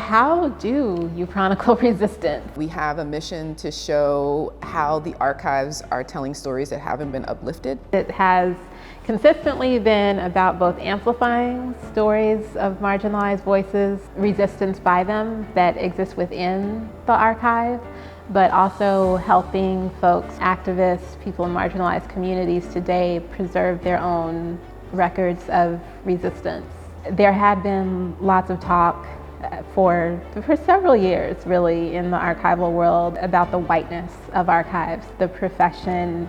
how do you chronicle resistance? We have a mission to show how the archives are telling stories that haven't been uplifted. It has consistently been about both amplifying stories of marginalized voices, resistance by them that exists within the archive, but also helping folks, activists, people in marginalized communities today preserve their own records of resistance. There had been lots of talk for several years, really, in the archival world about the whiteness of archives, the profession,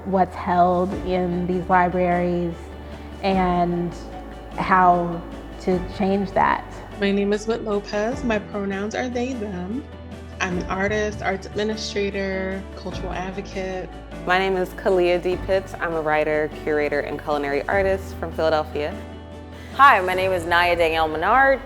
what's held in these libraries, and how to change that. My name is Wit Lopez. My pronouns are they, them. I'm an artist, arts administrator, cultural advocate. My name is Kaliah D. I'm a writer, curator, and culinary artist from Philadelphia. Hi, my name is Nia Minard.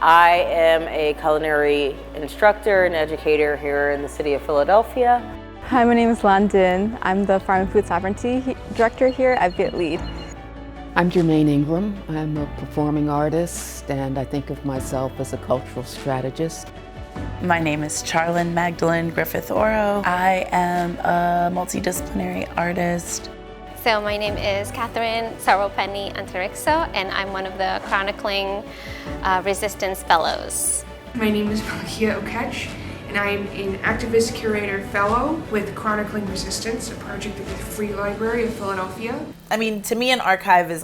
I am a culinary instructor and educator here in the city of Philadelphia. Hi, my name is Lan Dinh. I'm the Farm and Food Sovereignty Director here at Wit Lopez. I'm Germaine Ingram. I'm a performing artist, and I think of myself as a cultural strategist. My name is Charlyn Griffith-Oro. I am a multidisciplinary artist. So my name is Katherine Sarwopeni Antarikso, and I'm one of the Chronicling Resistance Fellows. My name is Malkia Okech, and I'm an Activist-Curator Fellow with Chronicling Resistance, a project at the Free Library of Philadelphia. I mean, to me, an archive is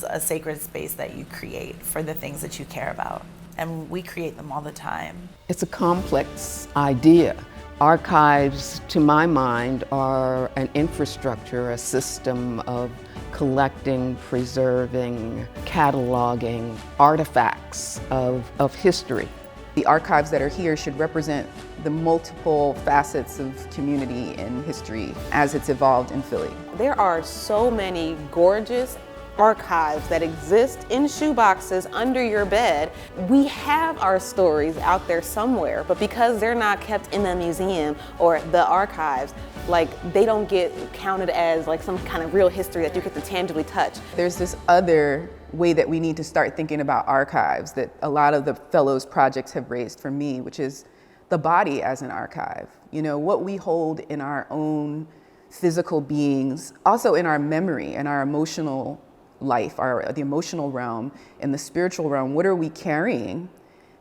a sacred space that you create for the things that you care about. And we create them all the time. It's a complex idea. Archives, to my mind, are an infrastructure, a system of collecting, preserving, cataloging artifacts of history. The archives that are here should represent the multiple facets of community and history as it's evolved in Philly. There are so many gorgeous archives that exist in shoeboxes under your bed. We have our stories out there somewhere, but because they're not kept in the museum or the archives, like they don't get counted as like some kind of real history that you get to tangibly touch. There's this other way that we need to start thinking about archives that a lot of the Fellows projects have raised for me, which is the body as an archive. You know, what we hold in our own physical beings, also in our memory and our emotional life, the emotional realm and the spiritual realm. What are we carrying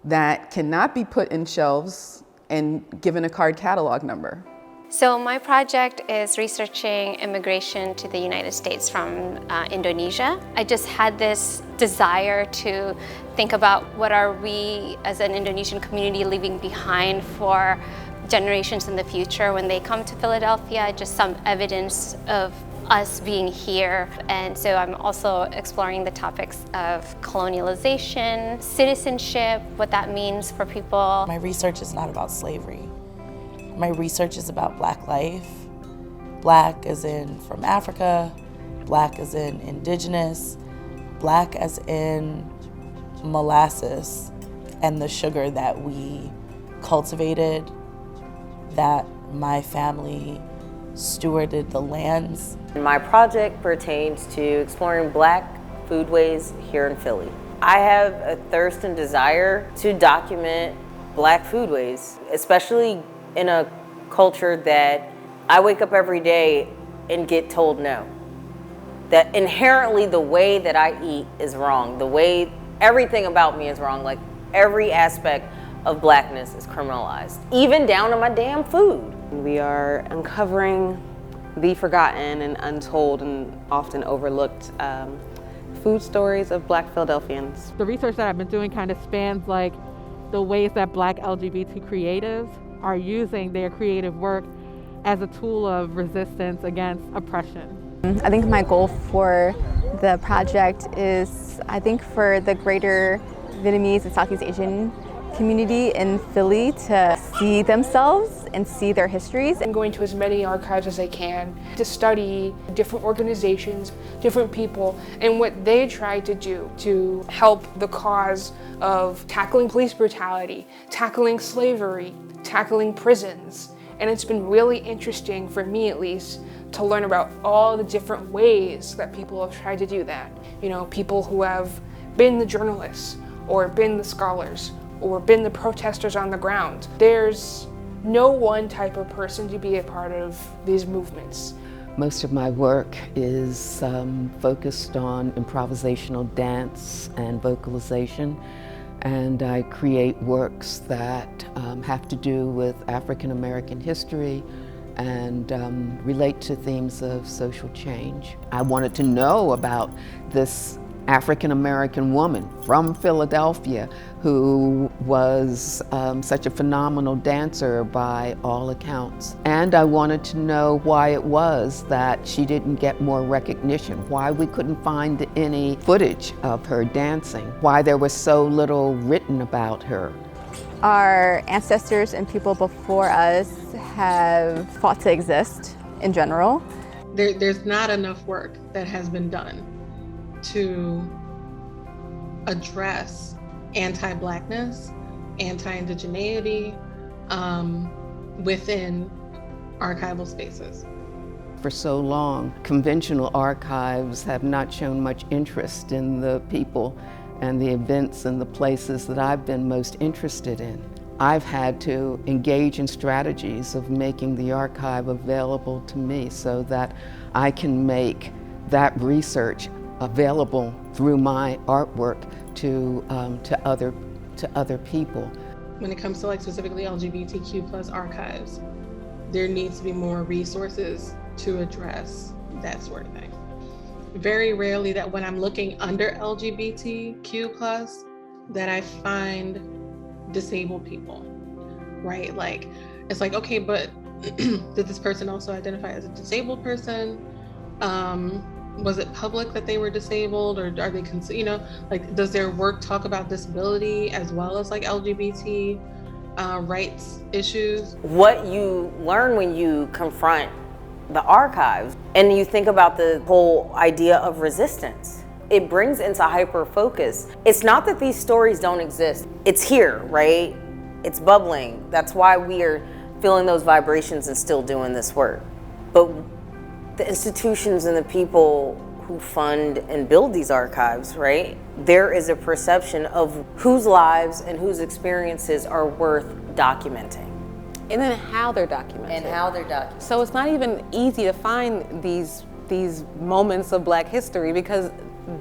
that cannot be put in shelves and given a card catalog number? So my project is researching immigration to the United States from Indonesia. I just had this desire to think about what are we as an Indonesian community leaving behind for generations in the future when they come to Philadelphia, just some evidence of us being here. And so I'm also exploring the topics of colonialization, citizenship, what that means for people. My research is not about slavery. My research is about Black life. Black as in from Africa, Black as in indigenous, Black as in molasses and the sugar that we cultivated, that my family stewarded the lands. My project pertains to exploring Black foodways here in Philly. I have a thirst and desire to document Black foodways, especially in a culture that I wake up every day and get told no. That inherently the way that I eat is wrong. The way everything about me is wrong. Like every aspect of Blackness is criminalized, even down to my damn food. We are uncovering the forgotten and untold and often overlooked food stories of Black Philadelphians. The research that I've been doing kind of spans like the ways that Black LGBT creatives are using their creative work as a tool of resistance against oppression. I think my goal for the project is, I think for the greater Vietnamese and Southeast Asian community in Philly to see themselves and see their histories. I'm going to as many archives as I can to study different organizations, different people, and what they try to do to help the cause of tackling police brutality, tackling slavery, tackling prisons. And it's been really interesting, for me at least, to learn about all the different ways that people have tried to do that. You know, people who have been the journalists, or been the scholars, or been the protesters on the ground. There's no one type of person to be a part of these movements. Most of my work is focused on improvisational dance and vocalization, and I create works that have to do with African American history and relate to themes of social change. I wanted to know about this African American woman from Philadelphia who was such a phenomenal dancer by all accounts. And I wanted to know why it was that she didn't get more recognition, why we couldn't find any footage of her dancing, why there was so little written about her. Our ancestors and people before us have fought to exist in general. There's not enough work that has been done to address anti-Blackness, anti-indigeneity within archival spaces. For so long, conventional archives have not shown much interest in the people and the events and the places that I've been most interested in. I've had to engage in strategies of making the archive available to me so that I can make that research available through my artwork to other people. When it comes to like specifically LGBTQ plus archives, there needs to be more resources to address that sort of thing. Very rarely that when I'm looking under LGBTQ plus that I find disabled people, right? Like, it's like, okay, but did this person also identify as a disabled person? Was it public that they were disabled, or are they, like, does their work talk about disability as well as like LGBT rights issues? What you learn when you confront the archives and you think about the whole idea of resistance, it brings into hyper focus. It's not that these stories don't exist. It's here, right? It's bubbling. That's why we are feeling those vibrations and still doing this work. But the institutions and the people who fund and build these archives, right? There is a perception of whose lives and whose experiences are worth documenting. And then how they're documented. So it's not even easy to find these moments of Black history because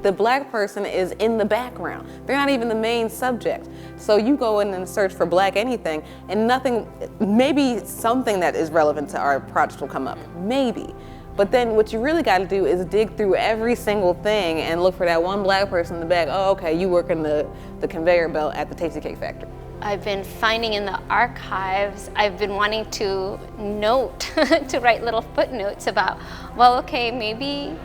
the Black person is in the background. They're not even the main subject. So you go in and search for Black anything and nothing, maybe something that is relevant to our project will come up, maybe. But then what you really got to do is dig through every single thing and look for that one Black person in the back. Oh, okay, you work in the conveyor belt at the Tasty Cake Factory. I've been finding in the archives, I've been wanting to note, to write little footnotes about, well, okay, maybe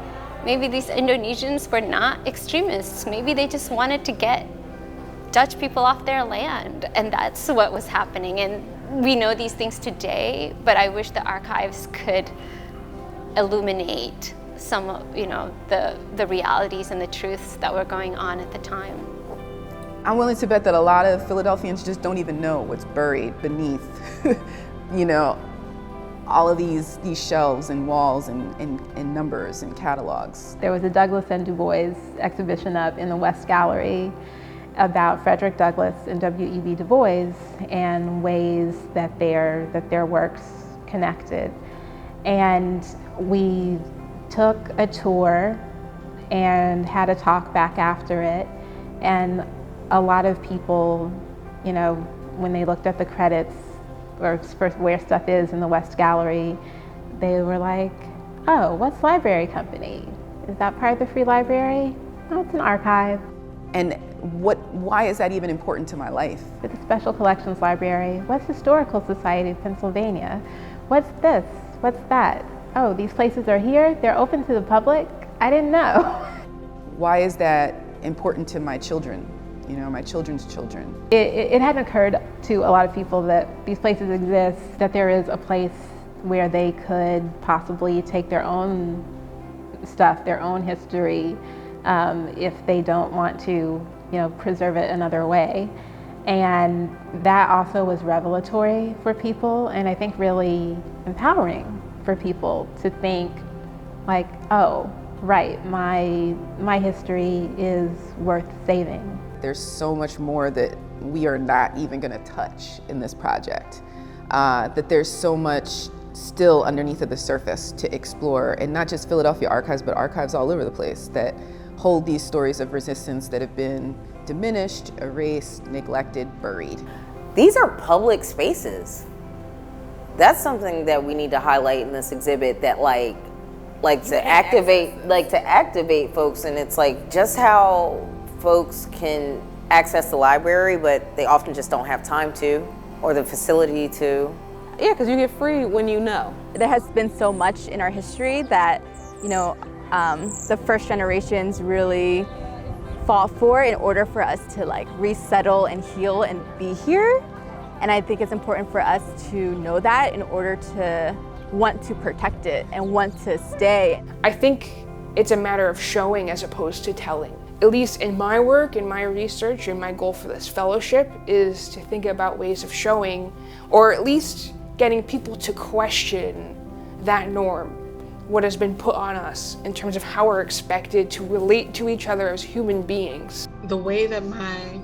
these Indonesians were not extremists. Maybe they just wanted to get Dutch people off their land, and that's what was happening. And we know these things today, but I wish the archives could illuminate some of, the realities and the truths that were going on at the time. I'm willing to bet that a lot of Philadelphians just don't even know what's buried beneath, all of these shelves and walls and numbers and catalogs. There was a Douglas and Dubois exhibition up in the West Gallery about Frederick Douglass and W.E.B. Du Bois and ways that their works connected. And we took a tour and had a talk back after it, and a lot of people, when they looked at the credits or for where stuff is in the West Gallery, they were like, oh, what's library company? Is that part of the Free Library? No, it's an archive. And why is that even important to my life? It's a Special Collections Library. What's Historical Society of Pennsylvania? What's this? What's that? Oh, these places are here? They're open to the public? I didn't know. Why is that important to my children? My children's children. It hadn't occurred to a lot of people that these places exist, that there is a place where they could possibly take their own stuff, their own history, if they don't want to, preserve it another way. And that also was revelatory for people, and I think really empowering for people to think like, oh, right, my history is worth saving. There's so much more that we are not even gonna touch in this project. That there's so much still underneath of the surface to explore, and not just Philadelphia archives, but archives all over the place that hold these stories of resistance that have been diminished, erased, neglected, buried. These are public spaces. That's something that we need to highlight in this exhibit, that like to activate folks. And it's like just how folks can access the library, but they often just don't have time to, or the facility to. Yeah, because you get free when you know. There has been so much in our history that, you know, the first generations really fought for in order for us to like resettle and heal and be here. And I think it's important for us to know that in order to want to protect it and want to stay. I think it's a matter of showing as opposed to telling. At least in my work, in my research, and my goal for this fellowship is to think about ways of showing, or at least getting people to question that norm, what has been put on us in terms of how we're expected to relate to each other as human beings. The way that my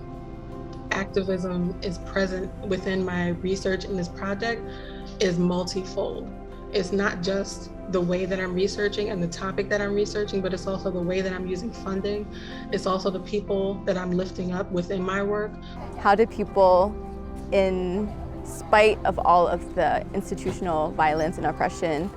activism is present within my research in this project is multifold. It's not just the way that I'm researching and the topic that I'm researching, but it's also the way that I'm using funding. It's also the people that I'm lifting up within my work. How do people, in spite of all of the institutional violence and oppression,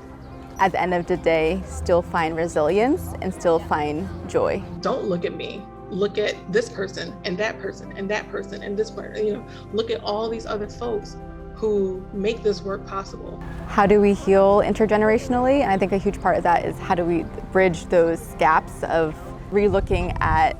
at the end of the day, still find resilience and still find joy? Don't look at me. Look at this person and that person and that person and this person. You know, look at all these other folks who make this work possible. How do we heal intergenerationally? And I think a huge part of that is how do we bridge those gaps of relooking at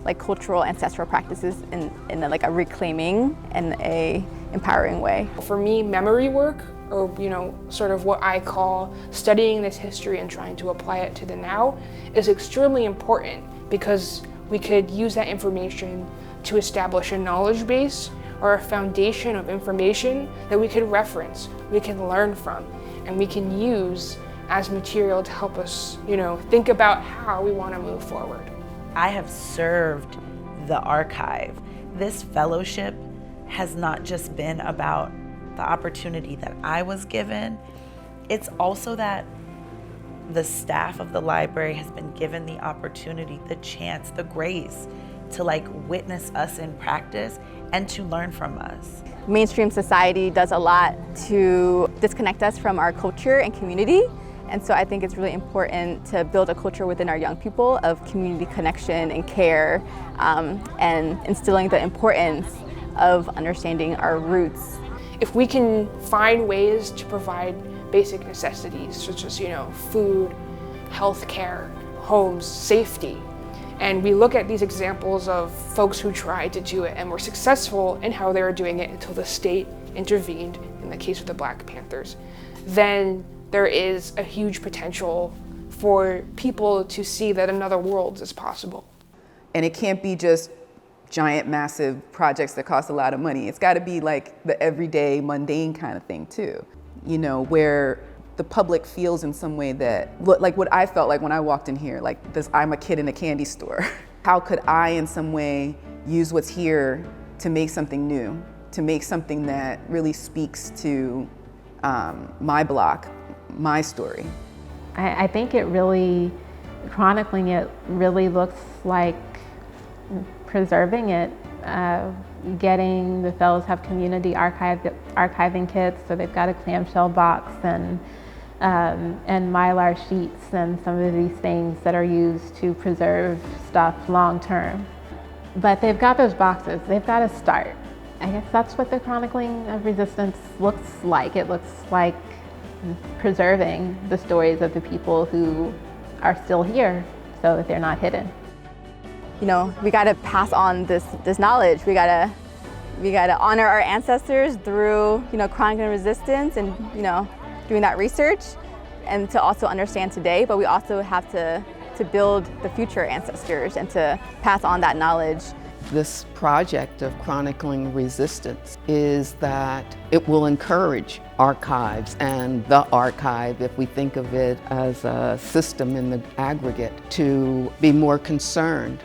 like cultural ancestral practices in like a reclaiming and a empowering way. For me, memory work, or you know, sort of what I call studying this history and trying to apply it to the now, is extremely important because we could use that information to establish a knowledge base or a foundation of information that we could reference, we can learn from, and we can use as material to help us, you know, think about how we want to move forward. I have served the archive. This fellowship has not just been about the opportunity that I was given, it's also that the staff of the library has been given the opportunity, the chance, the grace to like witness us in practice and to learn from us. Mainstream society does a lot to disconnect us from our culture and community. And so I think it's really important to build a culture within our young people of community connection and care, and instilling the importance of understanding our roots. If we can find ways to provide basic necessities such as, you know, food, healthcare, homes, safety, and we look at these examples of folks who tried to do it and were successful in how they were doing it until the state intervened, in the case of the Black Panthers, then there is a huge potential for people to see that another world is possible. And it can't be just giant, massive projects that cost a lot of money. It's got to be like the everyday, mundane kind of thing too, you know, where the public feels in some way that, like what I felt like when I walked in here, like this, I'm a kid in a candy store. How could I in some way use what's here to make something new, to make something that really speaks to my block, my story? I think it really, chronicling it really looks like preserving it, getting the fellows have community archiving kits, so they've got a clamshell box and mylar sheets and some of these things that are used to preserve stuff long term. But they've got those boxes, they've got to start. I guess that's what the Chronicling of Resistance looks like. It looks like preserving the stories of the people who are still here so that they're not hidden. You know, we got to pass on this knowledge. We got to honor our ancestors through, you know, chronicling resistance and, you know, doing that research, and to also understand today, but we also have to build the future ancestors and to pass on that knowledge. This project of Chronicling Resistance is that it will encourage archives and the archive, if we think of it as a system in the aggregate, to be more concerned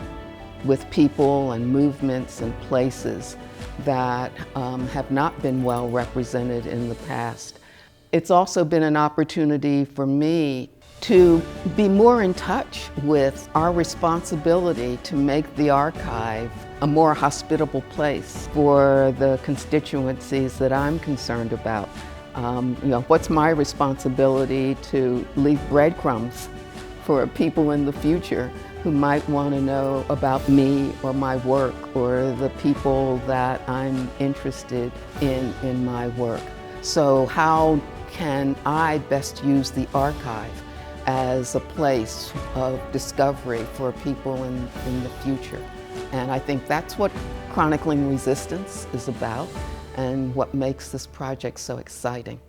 with people and movements and places that have not been well represented in the past. It's also been an opportunity for me to be more in touch with our responsibility to make the archive a more hospitable place for the constituencies that I'm concerned about. What's my responsibility to leave breadcrumbs for people in the future who might want to know about me or my work or the people that I'm interested in my work. So how can I best use the archive as a place of discovery for people in the future? And I think that's what Chronicling Resistance is about and what makes this project so exciting.